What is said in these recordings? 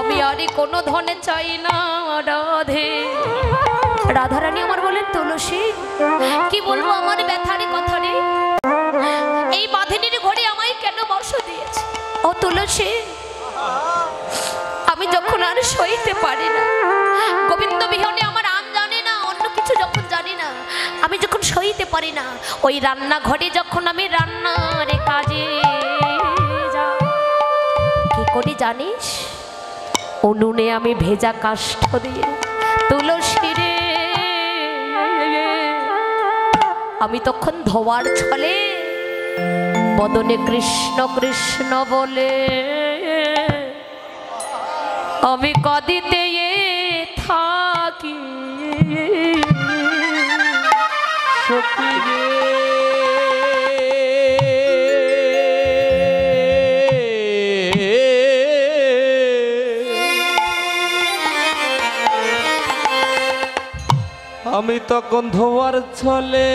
আমি আরে কোনো ধনে চাই না রাধে। রাধারানী আমার বলেন তুলসী কি বলবো আমার ব্যথারি কথা রে, এই বাঁধিনীর ঘরে আমায় কেন বর্ষ দিয়েছে। ও তুলসী আমি যখন আর সইতে পারি না, গোবিন্দ বিহনে আমার আম জানে না, অন্য কিছু যখন জানি না, আমি যখন সইতে পারি না, ওই রান্নাঘরে যখন আমি রান্নার কাজে যাই, কি করি জানিস? উনুনে আমি ভেজা কাষ্ঠ দিয়ে তুলসী রে আমি তখন ধোয়ার ছলে বদনে কৃষ্ণ কৃষ্ণ বলে আমি কাঁদিতে থাকি। সখী রে আমি তখন ধোয়ার ছলে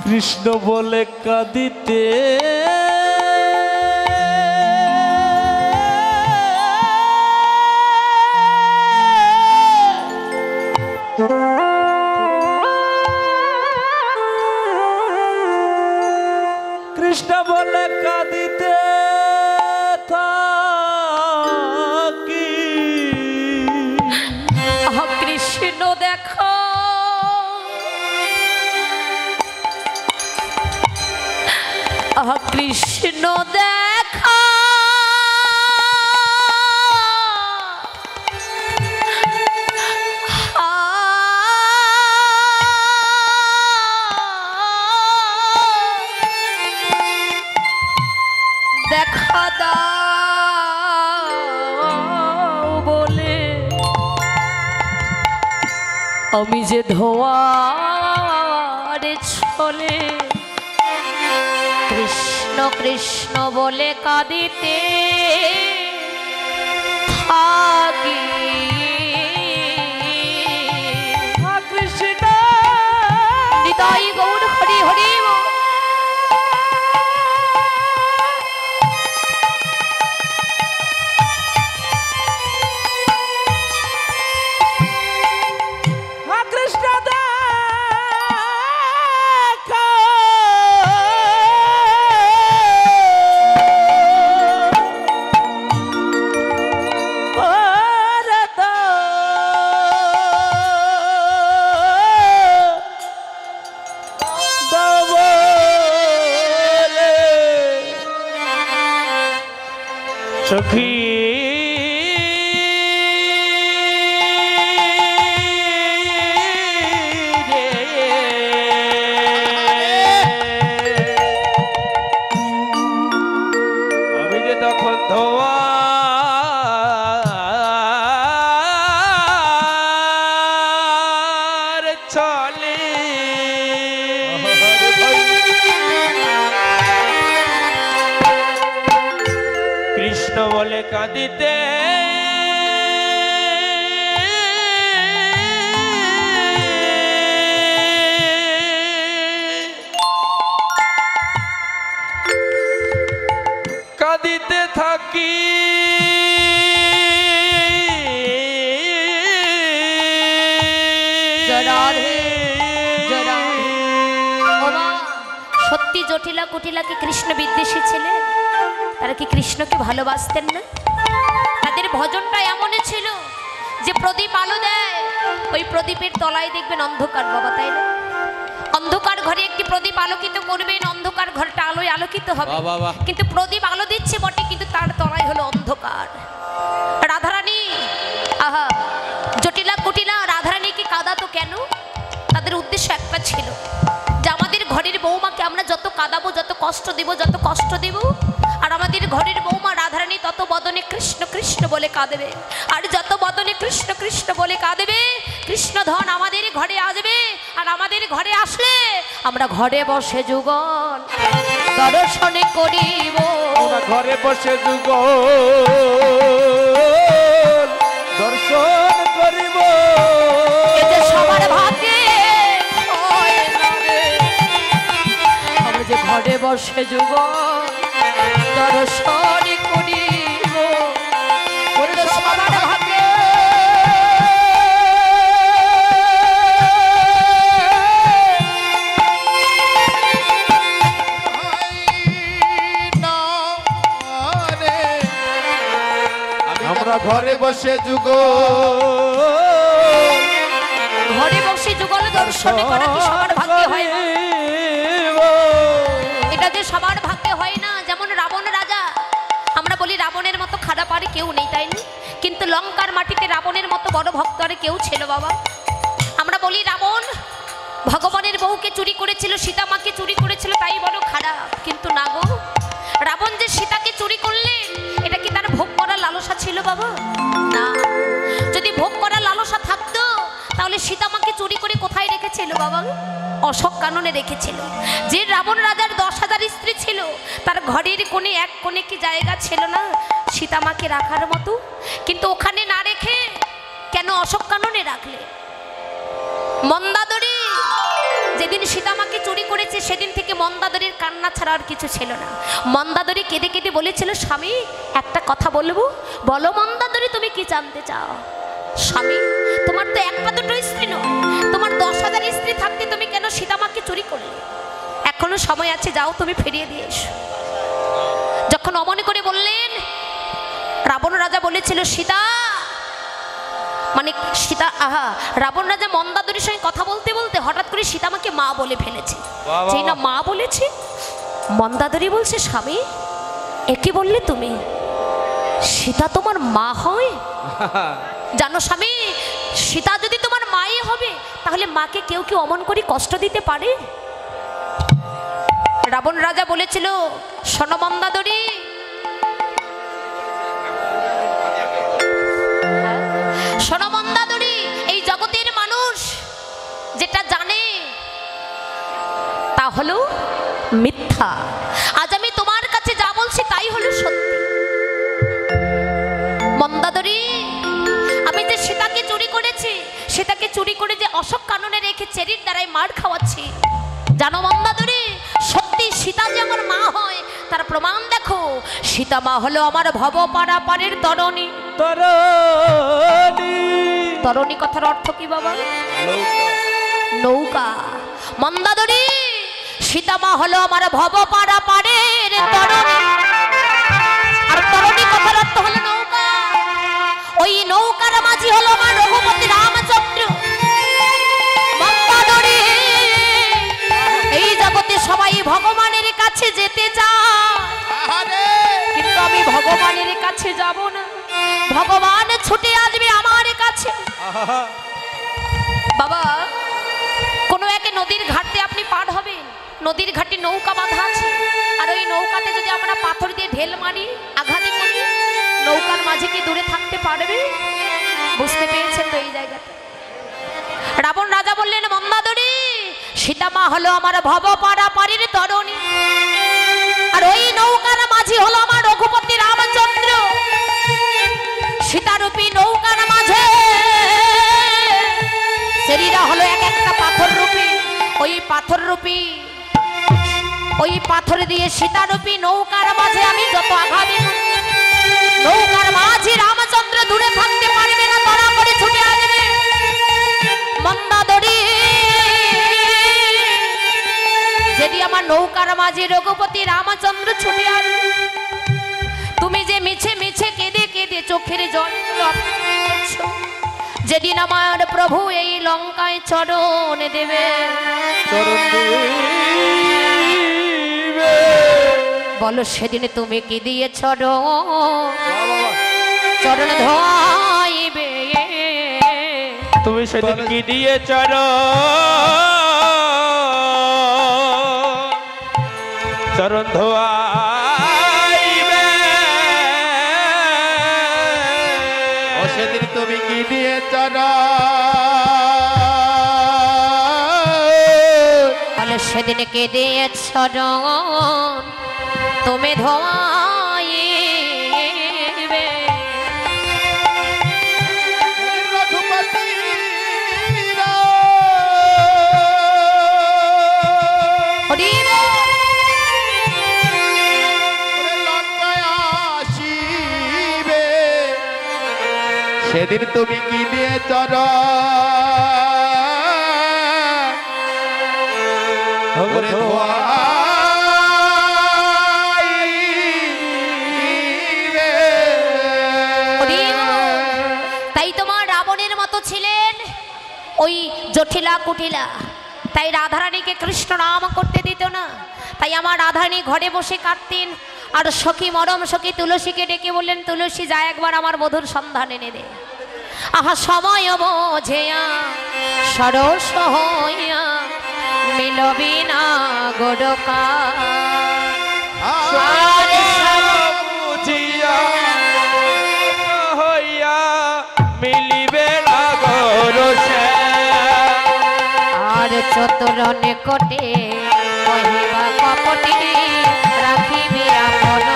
কৃষ্ণ বলে কাঁদিতে কৃষ্ণ বলে কাঁদিতে থাকি। কৃষ্ণ দেখো কৃষ্ণ দেখা দেখা দাও বলে আমি যে ধোয়ারে ছলে কৃষ্ণ কৃষ্ণ বলে কাঁদিতে থাকি। কৃষ্ণ নিতাই গৌর হরি হরি সখী আমি যে তখন ধোয়ার ছলে কৃষ্ণ বলে কাঁদিতে কাঁদিতে থাকি। সত্যি জটিলা কুটিলা কি কৃষ্ণ বিদ্বেষী ছিলেন? তারা কি কৃষ্ণকে ভালোবাসতেন না? তাদের ভজনটা এমনই ছিল যে প্রদীপ আলো দেয়, ওই প্রদীপের তলায় দেখবেন অন্ধকার বাবা, তাই না? অন্ধকার ঘরে একটি প্রদীপ আলোকিত করবেন, অন্ধকার ঘরটা আলোয় আলোকিত হবে, কিন্তু প্রদীপ আলো দিচ্ছে বটে কিন্তু তার তলায় হলো অন্ধকার। রাধারানী আহা জটিলা কুটিলা রাধারানীকে কাঁদাতো কেন? তাদের উদ্দেশ্য একটা ছিল যে আমাদের ঘরের বৌমাকে আমরা যত কাঁদাবো, যত কষ্ট দেব, যত কষ্ট দেব, আর আমাদের ঘরের বৌমা রাধারানী তত বদনে কৃষ্ণ কৃষ্ণ বলে কাঁদবে, আর যত বদনে কৃষ্ণ কৃষ্ণ বলে কাঁদবে কৃষ্ণ ধন আমাদের ঘরে আসবে, আর আমাদের ঘরে আসলে আমরা ঘরে বসে যুগল দর্শনে করিব, ঘরে বসে যুগল দর্শন করিব। সবার ভাগ্যে বসে যুগ দর্শন করিব সবার ভাগ্যে আমরা ঘরে বসে যুগ ঘরে বসে যুগল দর্শন করা কি সবার ভাগ্যে হয় না? এটা যে সবার ভাগ্যে হয় না। যেমন রাবণ রাজা, আমরা বলি রাবণের মতো খারাপ আর কেউ নেই, তাই না? কিন্তু লঙ্কার মাটিতে রাবণের মতো বড় ভক্ত আর কেউ ছিল বাবা। আমরা বলি রাবণ ভগবানের বউকে চুরি করেছিল, সীতা মাকে চুরি করেছিল, তাই বড় খারাপ। কিন্তু না গো, রাবণ যে সীতাকে চুরি করলেন এটা কি তার ভোগ করার লালসা ছিল বাবা? না। যদি ভোগ করার লালসা থাকতো তাহলে সীতা মাকে চুরি করে কোথায় রেখেছিল বাবা? অশোক কাননে রেখেছিল। যে রাবণ রাজার 10,000 স্ত্রী ছিল, তার ঘরের কোণে এক কোণে কি জায়গা ছিল না সীতা মাকে রাখার মতো? কিন্তু ওখানে না রেখে কেন অশোক কাননে রাখলে? মন্দাদরী যেদিন সীতামাকে চুরি করেছে সেদিন থেকে মন্দাদরীর কান্না ছাড়া আর কিছু ছিল না। মন্দাদরী কেঁদে কেঁদে বলেছিল, স্বামী একটা কথা বলবো? বলো মন্দাদরী, তুমি কি জানতে চাও? স্বামী, তোমার তো একটা দুটো স্ত্রী নয়, তোমার 10,000 স্ত্রী থাকতে তুমি কেন সীতামাকে চুরি করলে? এখনো সময় আছে, যাও তুমি ফিরিয়ে দিয়ে এসো। যখন অমনে করে বললেন, রাবণ রাজা বলেছিল সীতা, মানে সীতা, আহা, রাবণ রাজা মন্দাদরীর সঙ্গে কথা বলতে বলতে হঠাৎ করে সীতামাকে মা বলে ফেলেছে। যেই না মা বলেছে, মন্দাদরী বলছে, স্বামী একে বললে তুমি? সীতা তোমার মা হয়? জানো স্বামী, সীতা যদি তোমার মাই হবে তাহলে মাকে কেউ কেউ অমন করে কষ্ট দিতে পারে? রাবণ রাজা বলেছিল, শোনো মন্দাদরী, শোনো মন্দাদরী, এই জগতের মানুষ যেটা জানে তা হলো মিথ্যা। আজ আমি তোমার কাছে যা বলছি তাই হলো সত্যি। মন্দাদরী, আমি যে সীতাকে চুরি করেছি, সীতাকে চুরি করে যে অশোক কাননে রেখে চেরির দ্বারাই মার খাওয়াচ্ছি, জানো মন্দাদরী, সত্যি সীতা যে আমার মা হয় তার প্রমাণ দেখো। সীতা মা হলো আমার ভব পারাপারের তরণী। তরণী কথার অর্থ কি বাবা? নৌকা। মন্দাদরী, সীতা মা হলো আমার ভব পারাপারের তরণী, আর তরণী কথার অর্থ হলো নৌকা। ওই নৌকার মাঝি হলো আমার রঘুপতি রামচন্দ্র। মন্দাদরী, এই জগতে সবাই ভগবানের কাছে যেতে চায়, কিন্তু আমি ভগবানের কাছে যাব না, ভগবান ছুটে আসবে আমার কাছে। বাবা, কোনো এক নদীর ঘাটে আপনি পার হবেন, নদীর ঘাটে নৌকা বাঁধা আছে, আর ওই নৌকাতে যদি আমরা পাথর দিয়ে ঢেল মারি, আঘাত করি, নৌকার মাঝে কি দূরে থাকতে পারবে? বুঝতে পেরেছেন তো এই জায়গাটা? রাবণ রাজা বললেন, মন্দাদরী, সীতা মা হলো আমার ভব পারাপারের তরণী, আর ওই নৌকার মাঝি হলো আমার রঘুপতি রামচন্দ্র। সীতারূপী নৌকার মাঝে শরীরা হলো এক একটা পাথর রূপী। ওই পাথর রূপী, ওই পাথর দিয়ে সীতারূপী নৌকার মাঝে আমি যত আঘাত, নৌকার মাঝি রামচন্দ্র দূরে থাকতে পারবে না, তাড়া করে ছুটে আসবে। মন্দাদরী, যদি আমার নৌকার মাঝে রঘুপতি রামচন্দ্র ছুটে আসবে, তুমি যে মিছে মিছে কেঁদে কেঁদে চোখের জল যেদিন আমার প্রভু এই লঙ্কায় চরণ দেবে, বলো সেদিন তুমি কি দিয়ে চরণ ধোয়াইবে? তুমি সেদিন কি দিয়ে চরণ ধোয়াইবে? ও সেদিন তুমি কি দিয়ে বলো সেদিন কে দিয়ে চরণ তুমি ধোয়াইবে? রঘুপতি হরি বল। সেদিন তুমি কি নিয়ে চর ওরে তাই তোমার রাবণের মতো ছিলেন ওই জটিলা কুটিলা, তাই রাধারানীকে কৃষ্ণ নাম করতে দিত না। তাই আমার রাধারানী ঘরে বসে কাঁদতেন, আর সখী মরম সখী তুলসীকে ডেকে বললেন, তুলসী যা একবার আমার মধুর সন্ধান এনে দে। আহা সময় বোঝেয়া সরস হইয়া মিলবি না গোডকা হইয়া মিলিবে না গরসে আর চতুর নিকটে কহিবা কপটে রাখিবি আপন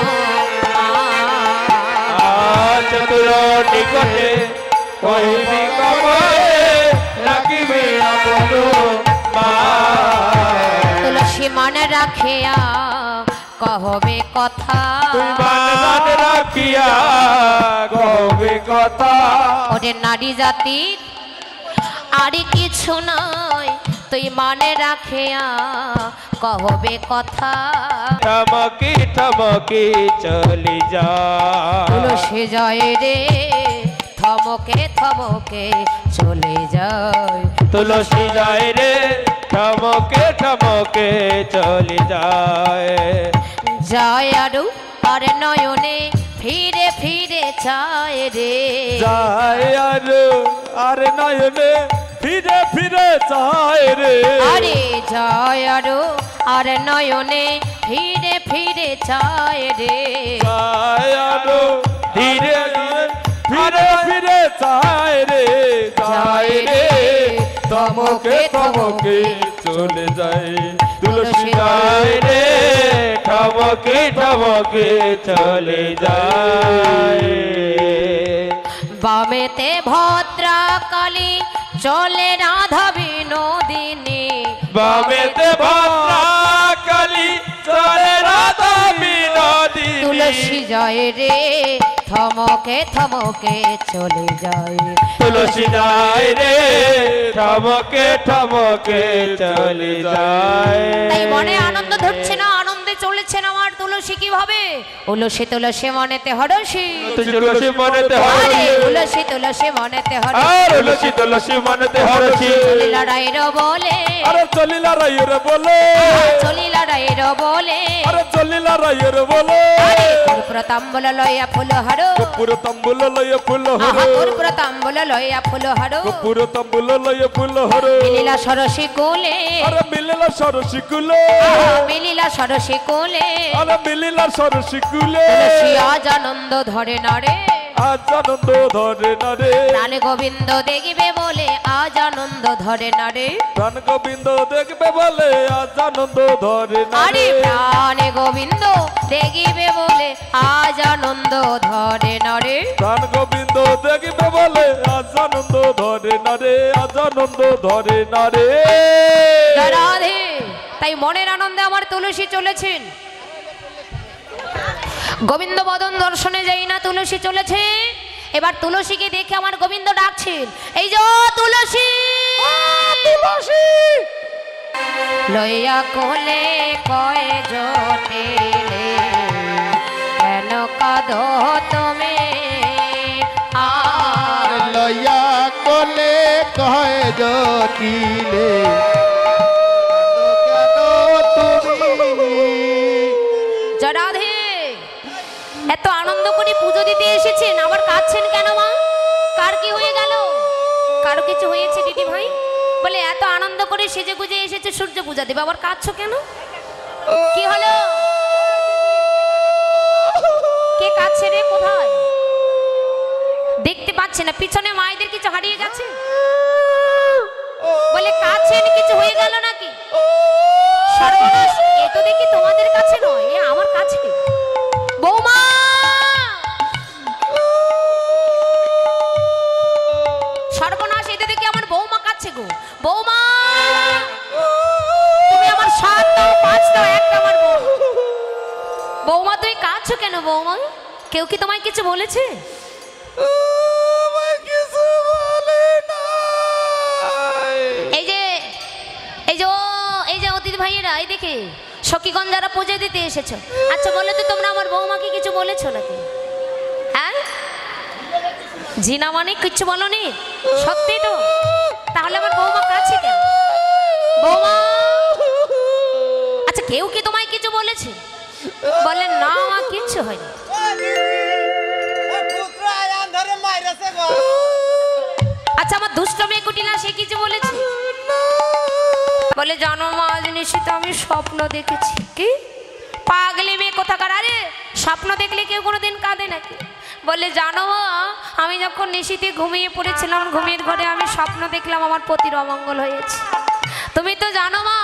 চতুর নিকটে কহিবি কপটে রাখিবে আপন তুলসী মনে রাখিয়া কহবে কথা, তুই মান রাখিয়া কবে কথা ওরে নারী জাতির আর কিছু নয়, তুই মনে রাখিয়া কহবে কথা। থমকে থমকে চলি যা তুলসী যায় রে থমকে থমকে চলে যায়, তুলসী যায় রে থমকে থমকে চলি যায় যায় আরু আর নয়নে ফিরে ফিরে চায় রে, যায় আর নয়নে ফিরে ফিরে চায় রে আরে যায় আরু আর নয়নে ফিরে ফিরে চায় রে, যায় ধীরে ফিরে ফিরে চায় রে যায় রে থমকে থমকে চলে যায় তুলসী যায় রে থমকে থমকে চলে যায় বামেতে ভদ্রা কালী চলে রাধা বিনোদিনী, বামেতে ভদ্রা কালী চলে রাধা বিনোদিনী তুলসী যায় রে থমকে থমকে চলে যায়, তুলসী যায় রে থমকে থমকে চলে যায় তাই মনে আনন্দ ধরছে না, আনন্দে চলেছে না আমার তুলসী কিভাবে, তুলসী তুলসী মনেতে হরসি, তুলসী মনেতে আরে হরসি তুলসী তুলসী মনেতে হরসি, আর তুলসী তুলসী মনেতে হরসি চলিলা রায়ের বলে, আরে চলিলা রায়ের বলে চলিলা রায়ের বলে, আরে চলিলা রায়ের বলে আরে কর্পূর তাম্বুল লইয়া ফুল হারো, পুরো তাম্বুল লইয়া ফুল আহা হরো কর্পূর তাম্বুল লইয়া ফুল হারো, পুরো তাম্বুল লইয়া ফুল হরো মিলিলা সরসী কোলে, আরে মিলিলা সরসী কুলে আহা মিলিলা সরসী কোলে, আরে মিলিলা সরসী কুলে তুলসী আজ আনন্দ ধরে নরে, আজ আনন্দ ধরে না রে প্রাণ গোবিন্দ দেখিবে বলে আজ আনন্দ ধরে নরে, প্রাণ গোবিন্দ দেখবে বলে আজ আনন্দ ধরে না আরে রে প্রাণ গোবিন্দ দেখিবে বলে আজ আনন্দ ধরে নরে, প্রাণ গোবিন্দ দেখবে বলে আজ আনন্দ ধরে না রে আজ আনন্দ ধরে না রে রাধে তাই মনের আনন্দে আমার তুলসী চলেছেন, গোবিন্দ বদন দর্শনে যাই না তুলসী চলেছে, এবার তুলসীকে দেখে আমার গোবিন্দ ডাকছেন, এই যে তুলসী তুলসী লইয়া কোলে কয় জটিলে কেন কাঁদো তুমি আর লইয়া কোলে কয় জটিলে রাধে এত আনন্দ করে পুজো দিতে এসেছেন আবার কাঁদছেন কেন মা, কার কি হয়ে গেল, কারো কিছু হয়েছে দিদি ভাই, বলে এত আনন্দ করে সেজে গুজে এসেছে সূর্য পূজা দেবে আবার কাঁদছো কেন, কি হলো, কে কাঁদছে রে, কোথায় দেখতে পাচ্ছে না, পিছনে মায়েদের কিছু হারিয়ে গেছে, বলে কাঁদছেন কিছু হয়ে গেল নাকি, সর্বনাশ এ তো দেখি তোমাদের কাছে নয় এ আমার কাছে, বৌমা সর্বনাশ এটা দেখি আমার বৌমা কাছে গো, বৌমা তুমি আমার 7 দাও 5 দাও একটা আমার বৌমা তুই কাঁদছো কেন বৌমা, কেউ কি তোমায় কিছু বলেছে, আমাকে এই যে অতিথি ভাইয়েরা, এই দেখে সখীগণ যারা পূজা দিতে এসেছো, আচ্ছা বলো তো তোমরা আমার বৌমাকে কিছু বলেছো নাকি? হ্যাঁ, জিনা মানে কিচ্ছু বলনি? সত্যি তো? তাহলে আমার বৌমা কাছে কেন? বৌমা, আচ্ছা কেউ কি তোমায় কিছু বলেছে? বলে না, আমার কিচ্ছু হয়নি। আচ্ছা আমার দুষ্ট মেয়ে কুটিলা, সে কিছু বলেছে? বলে জানো মা, আজ নিশ্চিত আমি স্বপ্ন দেখেছি। কি পাগলি মেয়ে কোথাকার! আরে স্বপ্ন দেখলে কেউ কোনোদিন কাঁদে নাকি? বলে জানো মা, আমি যখন নিশিতে ঘুমিয়ে পড়েছিলাম, ঘুমের ঘরে আমি স্বপ্ন দেখলাম আমার পতির অমঙ্গল হয়েছে। তুমি তো জানো মা,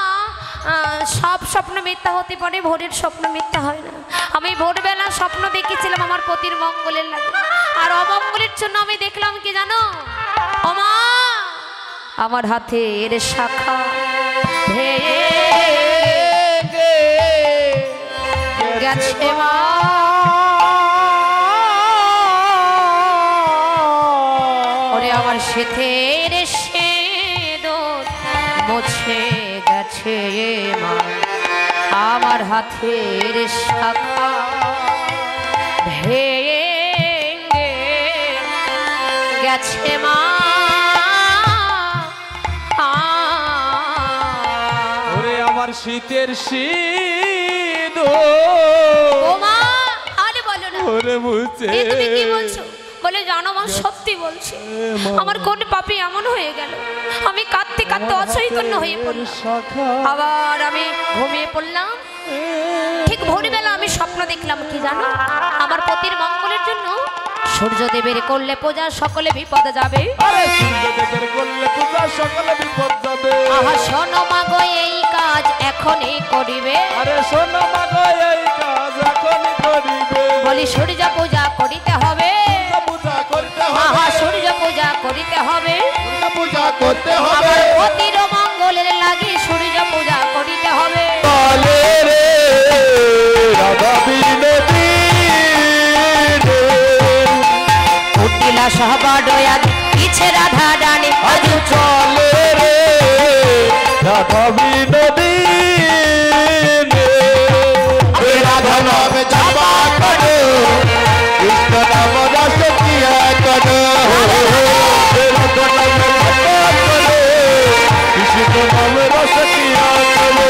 সব স্বপ্ন মিথ্যা হতে পারে, ভোরের স্বপ্ন মিথ্যা হয় না। আমি ভোরবেলা স্বপ্ন দেখেছিলাম আমার পতির মঙ্গলের লাগে, আর অমঙ্গলের জন্য আমি দেখলাম কি জানো? ও মা, আমার হাতের শাখা ভেঙে গেছে মা। ওরে আমার সেথের সেদর মুছে গেছে মা, আমার হাতের শাখা ভেঙে গেছে মা। ওরে আমার শীতের শীত ও মা, আরে বলো না। ওরে মুছে। এ তুমি কি বলছো? বলে জানো মা, সত্যি বলছি, আমার কোন পাপে এমন হয়ে গেল, আমি কাঁদতে কাঁদতে অচৈতন্য হয়ে পড়লাম। আবার আমি ঘুমিয়ে পড়লাম। ঠিক ভোরবেলা আমি স্বপ্ন দেখলাম কি জানো? আমার পতির মঙ্গলের জন্য সূর্যদেবের করলে পূজা, সকলে বিপদ যাবে। আরে সূর্যদেবের করলে পূজা, সকলে বিপদ যাবে। আহা শোনো মা গো, এই কাজ এখনই করিবে। আরে শোনো মা গো, এই কাজ এখনই করিবে। বলি সূর্য পূজা করিতে হবে, পূজা করতে আহা হবে, সূর্য পূজা করিতে হবে। পূজা করতে হবে। আমার পতির মঙ্গলের লাগি সূর্য পূজা করিতে হবে। চলে রে রাধা বিনতি রে, কুটিলা সহবাডয়া পিছে রাধা ডানে আজু চলে রে রাধা বিনতি রে। রাধা নাম জপা করো, কৃষ্ণ নাম রস পিয়া করো। রাধা নাম জপা করো, কৃষ্ণ নাম রস পিয়া করো।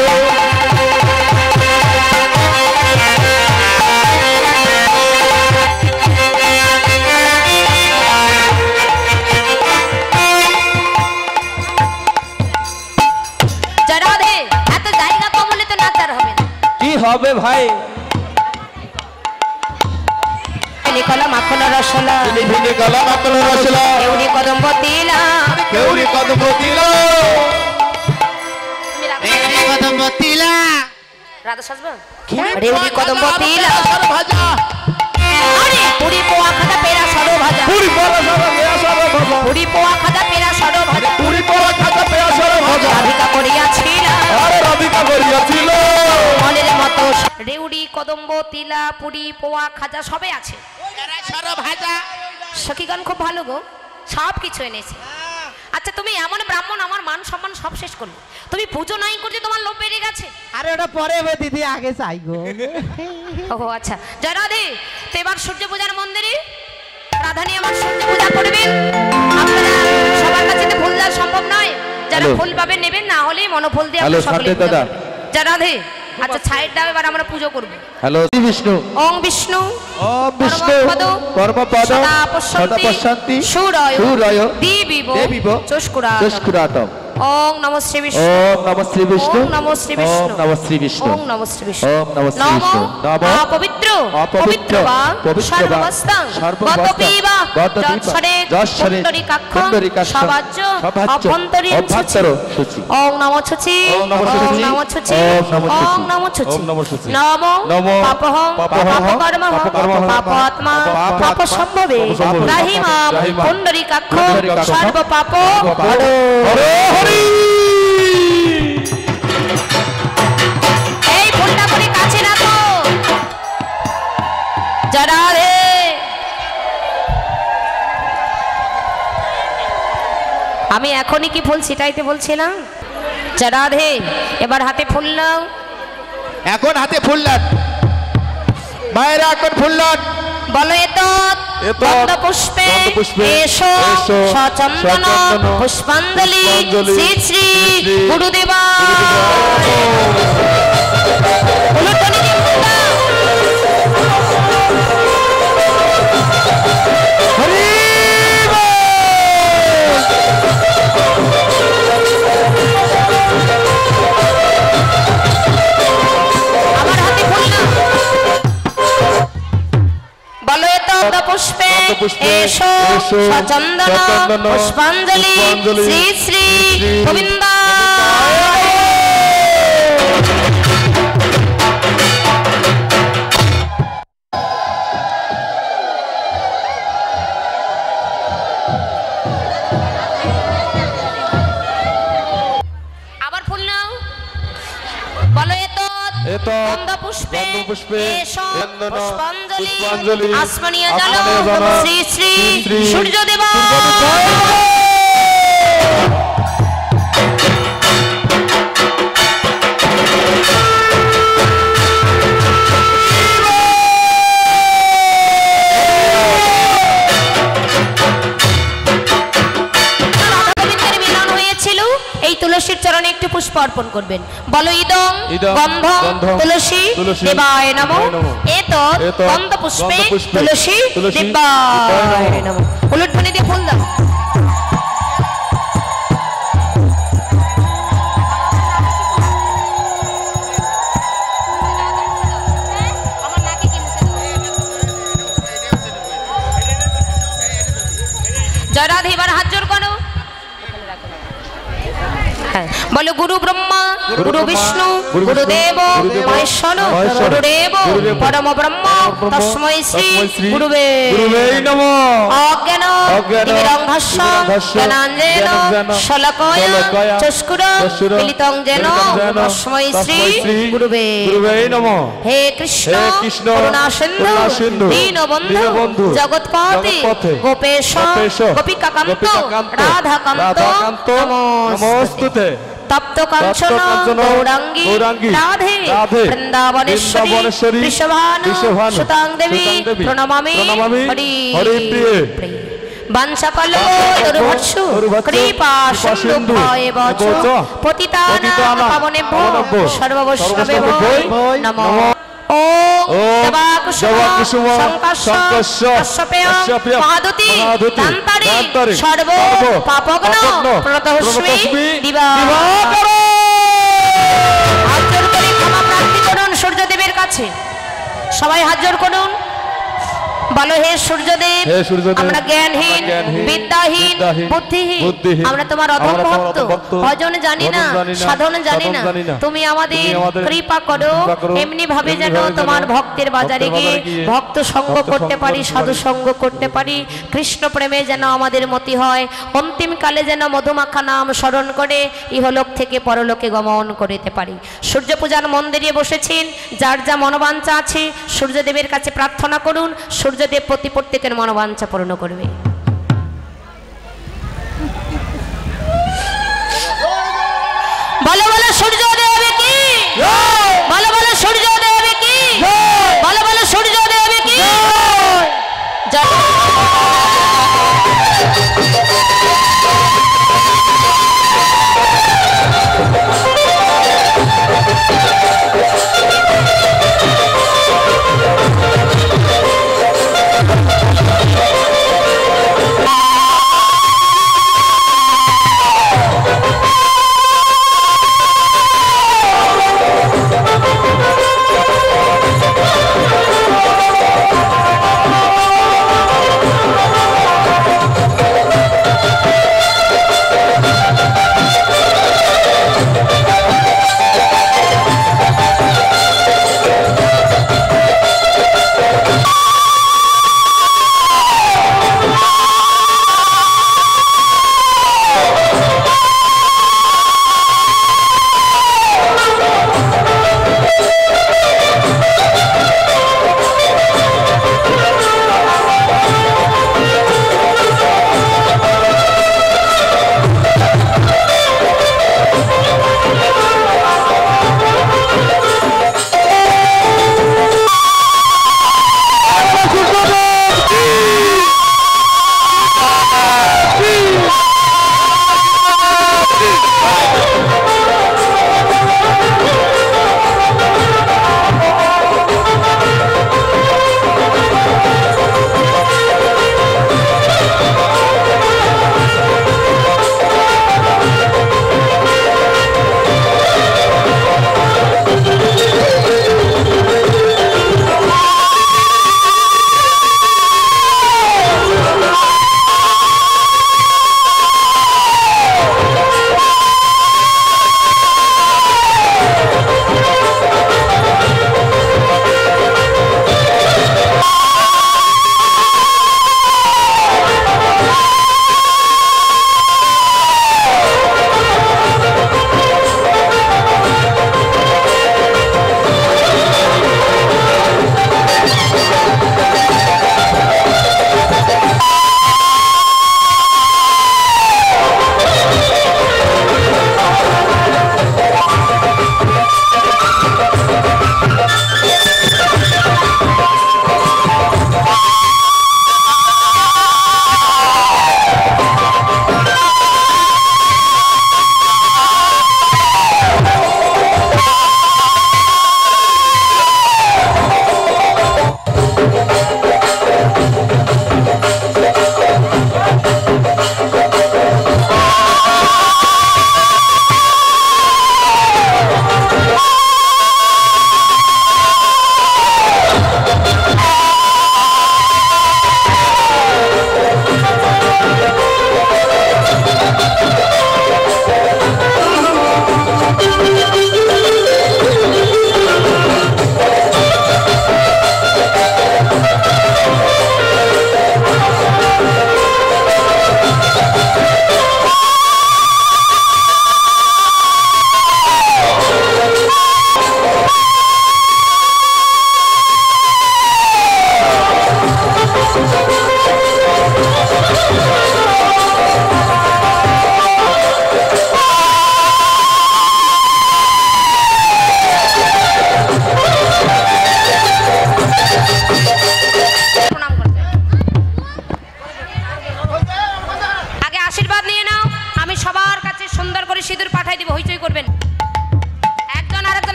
রাধে, এত জায়গা কমলে তো নাচার হবে না। কি হবে ভাই? কলা মাখন রসলা, ভিনি গলা মাতল রসলা, কেউরি কদম্ব তিলা, কেউরি কদম দিল, কদম তিলা, রাধা সাজবা রেউরি কদম্ব তিলা। ভাজা, আরে পুরি পোয়া খাদা পেরা সরো ভাজা, পুরি পড়া সারা মেয়া সারা বাবা। পুরি পোয়া খাদা পেরা সরো ভাজা। পুরি পড়া খাতা পেয়া সর ভাজা। রাধিকা করিয়াছিল আরে রাধিকা করিয়াছিল, মনের মতো রেউড়ি কদম্ব তিলা পুরি পোয়া খাজা সবে আছে। সর ভাজা, সখীগণ খুব ভালো গো, সব কিছু এনেছে। আচ্ছা তুমি এমন ব্রাহ্মণ, আমার মান সম্মান সব শেষ করলে, তুমি পুজো নাই করতে তোমার লোভ বেড়ে গেছে। আরে ওটা পরে হবে দিদি, আগে চাই গো। ও আচ্ছা, জয় রাধে। তো এবার সূর্য পূজার মন্দিরে রাধা নিয়ে আমার সূর্য পূজা করবেন। আপনারা সবার কাছে তো ফুল দেওয়া সম্ভব নয়, যারা ফুল পাবেন নেবেন, না হলে মনোফল দিয়ে হ্যালো, আপনারা সকলে শান্তি দাদা। জয় রাধে। আচ্ছা ছায়ের দাও, এবার আমরা পুজো করব। হ্যালো বিষ্ণু, ওম বিষ্ণু ওম বিষ্ণু পরমপদ সদা পশ্যন্তি পশ্যন্তি সুরয় সুরয় দেবিব দেবিব চস্কুরাট। চস্কুরাটম। ওম নমঃ শ্রী বিষ্ণু, ওম নমঃ শ্রী বিষ্ণু, ওম নমঃ শ্রী বিষ্ণু, ওম নমঃ শ্রী বিষ্ণু, ওম নমঃ শ্রী বিষ্ণু, ওম নমঃ শ্রী বিষ্ণু। নমঃ অপবিত্র পবিত্র বা সর্ববস্তাং গতপিবা যৎসরে পুণ্ডরীকাক্ষ সবাজ্য অভ্যন্তরীণ শুচি। ওম নমঃ শুচি, ওম নমঃ শুচি, ওম নমঃ শুচি, ওম নমঃ শুচি, ওম নমঃ শুচি, ওম নমঃ শুচি। নমো নমো পাপহং পাপহং পাপকর্মঃ পাপকর্মঃ পাপাত্মা পাপাত্মা পাপসম্ভবে পাপসম্ভবে রাহিমাম রাহিমাম পুণ্ডরীকাক্ষ পুণ্ডরীকাক্ষ সর্বপাপ হরে হরি। এই ফুলটা করে কাছে রাখো। যারা রে আমি এখনই কি ফুল ছিটাইতে বলছিলাম? জয় রাধে। এবার হাতে ফুল নাও। এখন হাতে ফুল লাট, মায়েরা এখন ফুল লাট। বলো এতৎ এতৎ গন্ধপুষ্পে গন্ধপুষ্পে এসো এসো সচন্দন সচন্দন পুষ্পাঞ্জলি পুষ্পাঞ্জলি শ্রী শ্রী শ্রী গুরুদেবা। পুষ্পে এসো সচন্দন পুষ্পাঞ্জলি শ্রী শ্রী গোবিন্দ। আবার ফুল নাও। বলো এতৎ গন্ধপুষ্পে এসো পুষ্পাঞ্জলি আসমানীয় জল শ্রী শ্রী সূর্যদেবা। তুলসীর চরণে একটু পুষ্প অর্পণ করবেন। বলো ইদং গন্ধম তুলসী দেবায় নমঃ এতৎ গন্ধপুষ্পে তুলসী দেবায় নমঃ। উলুধ্বনি দিয়ে ফুল দাও। জয় রাধে। এবার হাত জোর করো। বলো গুরু ব্রহ্মা গুরু বিষ্ণু গুরুদেব মহেশ্বর গুরুদেব পরম ব্রহ্ম তস্मै শ্রী গুরুবে নমঃ। অজ্ঞান তিমিরন্ধস্য জ্ঞানাঞ্জনেন শলাকায়া চক্ষুরা মিলিতং যেন তস্मै শ্রী গুরুবে নমঃ। হে কৃষ্ণ করুণা সিন্ধু দীনবন্ধু জগৎপতে গোপেশ গোপিকাকান্ত রাধাকান্ত নমস্তুতে। তপ্ত কাঞ্চন গৌরাঙ্গী রাধে বৃন্দাবনেশ্বরী বৃষভানু সুতাং দেবী প্রণমামি হরিপ্রিয়ে। বাঞ্ছাকল্পতরুভর্ষু কৃপা সিন্ধুভ্যেব চ পতিতানাং পাবনেভ্যো সর্ববৈষ্ণবেভ্যো নমঃ। ওম দেবাকুসুম সংকর্ষ কশ্যপেয় মহাদুতি দান্তারি সর্ব পাপগ্ন প্রতস্মি দিবাকর। হাত জোর করে ক্ষমা প্রার্থী করুন সূর্যদেবের কাছে। সবাই হাত জোর করুন। বলো হে সূর্যদেব আমরা জ্ঞানহীন বিদ্যাহীন বুদ্ধিহীন আমরা তোমার অধম ভক্ত ভজন জানি না সাধন জানি না। তুমি আমাদের কৃপা করো এমনি ভাবে যেন তোমার ভক্তের বাজারে গিয়ে ভক্ত সঙ্গ করতে পারি সাধু সঙ্গ করতে পারি। কৃষ্ণ প্রেমে যেন আমাদের মতি হয়। অন্তিম কালে যেন মধুমাখা নাম স্মরণ করে ইহলোক থেকে পরলোকে গমন করিতে পারি। সূর্য পূজার মন্দিরে বসেছেন। যার যা মনোবাঞ্ছা আছে সূর্যদেবের কাছে প্রার্থনা করুন। সূর্যদেব প্রত্যেকের মনোবাঞ্ছা পূর্ণ করবে। বলো বলো সূর্যদেব কি, বলো বলো সূর্যদেব কি, বলো বলো সূর্যদেব কি।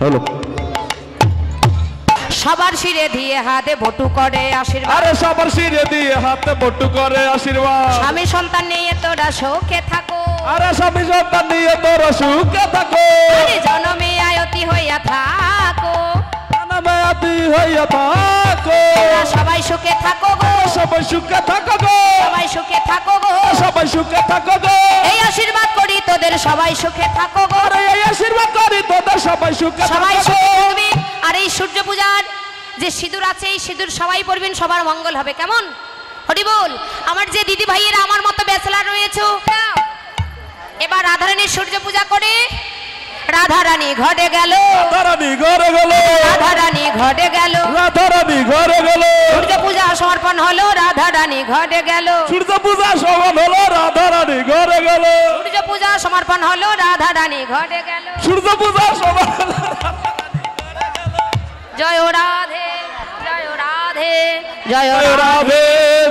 হলো সবার শিরে দিয়ে হাতে বটু করে আশীর্বাদ আরে সবার শিরে দিয়ে হাতে বট্টু করে আশীর্বাদ স্বামী সন্তান নিয়ে তোরা শোকে থাকো আরে স্বামী সন্তান নিয়ে তোরা সুখে থাকো আরে জনমে আয়তি হইয়া থাকো নামে আতি হইয়া থাকো তোরা সবাই সুখে থাকো গো সবাই সুখে থাকো গো সবাই সুখে থাকো গো সবাই সুখে থাকো গো এই আশীর্বাদ করি তোদের সবাই সুখে থাকো গো আরে এই আশীর্বাদ করি তোদের সবাই সুখে সবাই থাকো সুখে গো। থাকবে আর এই সূর্য পূজার যে সিঁদুর আছে এই সিঁদুর সবাই পরবেন সবার মঙ্গল হবে কেমন হরি বল আমার যে দিদি ভাইয়েরা আমার মতো ব্যাচেলার রয়েছে এবার রাধারানীর সূর্য পূজা করে রাধারানী ঘটে গেল রাধারানী ঘরে গেল রাধারানী ঘটে গেল রাধারানী ঘরে গেল সূর্য পূজা সমর্পণ হলো রাধারানী ঘটে গেল সূর্য পূজা সমান হলো রাধারানী ঘরে গেল সূর্য পূজা সমর্পণ হলো রাধারানী ঘটে গেল সূর্য পূজা সমান জয় রাধে জয় রাধে জয় জয় রাধে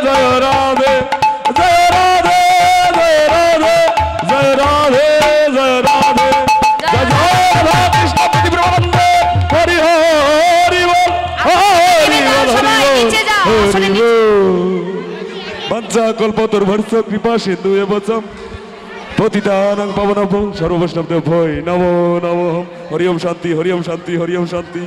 রাধে জয় রাধে জয় রাধে জয় রাধে জয় রাধে জয় রাধে জয় জয় রাধা কৃষ্ণ প্রতি ব্রহ্মানন্দে হরি হরি বল হরি বল সবাই নিচে যাও, আসলে হরি বল পঞ্চা কল্পতর ভর্ষ কৃপা সিন্ধু এবচম পতিতানাং পাবনভ্যং সর্ববৈষ্ণবদেভ্যৈ নমো নমঃ হরি ওম শান্তি হরি ওম শান্তি হরি ওম শান্তি